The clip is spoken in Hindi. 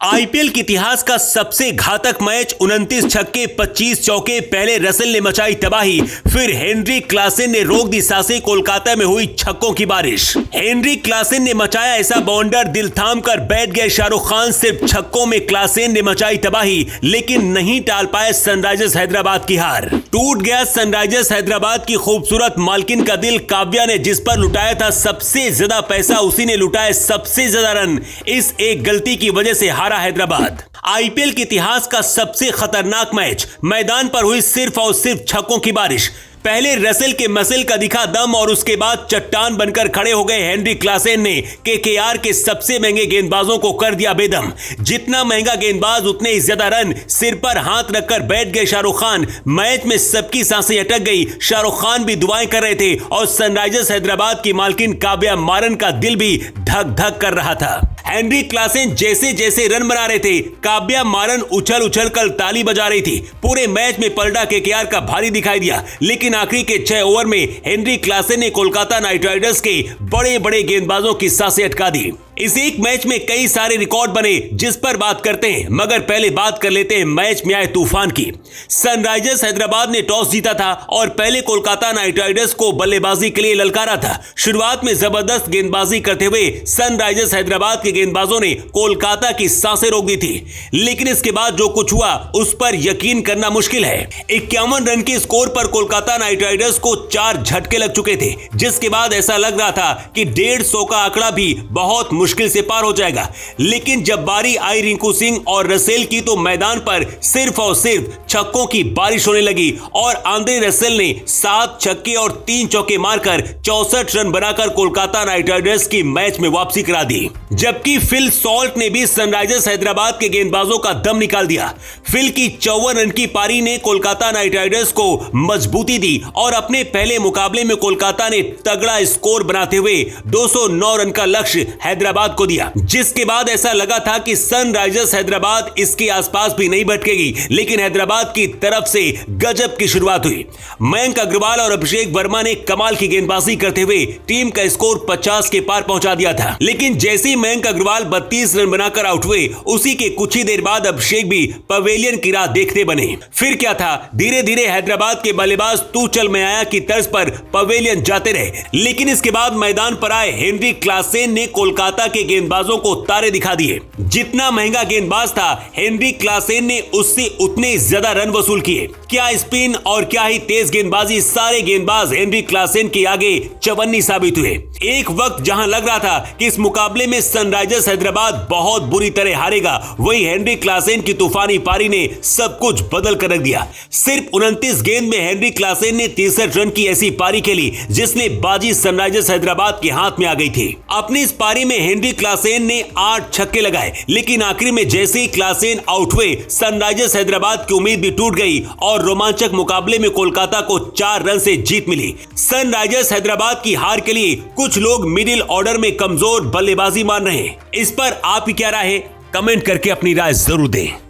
आईपीएल के इतिहास का सबसे घातक मैच, 29 छक्के 25 चौके। पहले रसेल ने मचाई तबाही, फिर हेनरी क्लासेन ने रोक दी सांसें। कोलकाता में हुई छक्कों की बारिश। हेनरी क्लासेन ने मचाया ऐसा बाउंडर, दिल थाम कर बैठ गए शाहरुख खान। सिर्फ छक्कों में क्लासेन ने मचाई तबाही, लेकिन नहीं टाल पाए सनराइजर्स हैदराबाद की हार। टूट गया सनराइजर्स हैदराबाद की खूबसूरत मालकिन का दिल। काव्या ने जिस पर लुटाया था सबसे ज्यादा पैसा, उसी ने लुटाए सबसे ज्यादा रन। इस एक गलती की वजह से हारा हैदराबाद। आईपीएल के इतिहास का सबसे खतरनाक मैच, मैदान पर हुई सिर्फ और सिर्फ छक्कों की बारिश। पहले रसेल के मसल का दिखा दम और उसके बाद चट्टान बनकर खड़े हो गए हेनरी क्लासेन ने। केकेआर के सबसे महंगे गेंदबाजों को कर दिया बेदम। जितना महंगा गेंदबाज उतने ही ज्यादा रन। सिर पर हाथ रखकर बैठ गए शाहरुख खान। मैच में सबकी सांसें अटक गई। शाहरुख खान भी दुआएं कर रहे थे और सनराइजर्स हैदराबाद की मालकिन काव्या मारन का दिल भी धक धक कर रहा था। हेनरी क्लासेन जैसे जैसे रन बना रहे थे, काव्या मारन उछल उछल कर ताली बजा रही थी। पूरे मैच में पलटा केकेआर का भारी दिखाई दिया, लेकिन आखिरी के 6 ओवर में हेनरी क्लासेन ने कोलकाता नाइट राइडर्स के बड़े बड़े गेंदबाजों की सांसें अटका दी। इस एक मैच में कई सारे रिकॉर्ड बने, जिस पर बात करते हैं, मगर पहले बात कर लेते हैं मैच में आए तूफान की। सनराइजर्स हैदराबाद ने टॉस जीता था और पहले कोलकाता नाइट राइडर्स को बल्लेबाजी के लिए ललकारा था। शुरुआत में जबरदस्त गेंदबाजी करते हुए सनराइजर्स हैदराबाद के गेंदबाजों ने कोलकाता की सांसें रोक दी थी, लेकिन इसके बाद जो कुछ हुआ उस पर यकीन करना मुश्किल है। 51 रन के स्कोर पर कोलकाता नाइट राइडर्स को 4 झटके लग चुके थे, जिसके बाद ऐसा लग रहा था कि 150 का आंकड़ा भी बहुत मुश्किल से पार हो जाएगा। लेकिन जब बारी आई रिंकू सिंह और रसेल की, तो मैदान पर सिर्फ और सिर्फ छक्कों की बारिश होने लगी और आंद्रे रसेल ने 7 छक्के और 3 चौके मारकर 64 रन बनाकर कोलकाता नाइट राइडर्स की मैच में वापसी करा दी। जबकि फिल सॉल्ट ने भी सनराइजर्स हैदराबाद के गेंदबाजों का दम निकाल दिया। फिल की 54 रन की पारी ने कोलकाता नाइट राइडर्स को मजबूती दी और अपने पहले मुकाबले में कोलकाता ने तगड़ा स्कोर बनाते हुए 209 रन का लक्ष्य हैदराबाद को दिया, जिसके बाद ऐसा लगा था कि सनराइजर्स हैदराबाद इसके आसपास भी नहीं भटकेगी। लेकिन हैदराबाद की तरफ से गजब की शुरुआत हुई। मयंक अग्रवाल और अभिषेक वर्मा ने कमाल की गेंदबाजी करते हुए टीम का स्कोर 50 के पार पहुंचा दिया था। लेकिन जैसे ही मयंक अग्रवाल 32 रन बनाकर आउट हुए, उसी के कुछ ही देर बाद अभिषेक भी पवेलियन की राह देखते बने। फिर क्या था, धीरे धीरे हैदराबाद के बल्लेबाज तू चल मैं आया की तर्ज पर पवेलियन जाते रहे। लेकिन इसके बाद मैदान पर आए हेनरी क्लासेन ने कोलकाता के गेंदबाजों को तारे दिखा दिए। जितना महंगा गेंदबाज था, हेनरी क्लासेन ने उससे उतने ज्यादा रन वसूल किए। क्या स्पिन और क्या ही तेज गेंदबाजी, सारे गेंदबाज हेनरी क्लासेन के आगे चवन्नी साबित हुए। एक वक्त जहां लग रहा था कि इस मुकाबले में सनराइजर्स हैदराबाद बहुत बुरी तरह हारेगा, वही हेनरी क्लासेन की तूफानी पारी ने सब कुछ बदल कर रख दिया। सिर्फ 29 गेंद में हेनरी क्लासेन ने 63 रन की ऐसी पारी खेली जिसने बाजी सनराइजर्स हैदराबाद के हाथ में आ गई थी। अपनी इस पारी में हेनरी क्लासेन ने 8 छक्के लगाए, लेकिन आखिर में जैसे ही क्लासेन आउट हुए, सनराइजर्स हैदराबाद की उम्मीद भी टूट गई और रोमांचक मुकाबले में कोलकाता को 4 रन से जीत मिली। सनराइजर्स हैदराबाद की हार के लिए कुछ लोग मिडिल ऑर्डर में कमजोर बल्लेबाजी मान रहे हैं। इस पर आपकी क्या राय है? कमेंट करके अपनी राय जरूर दें।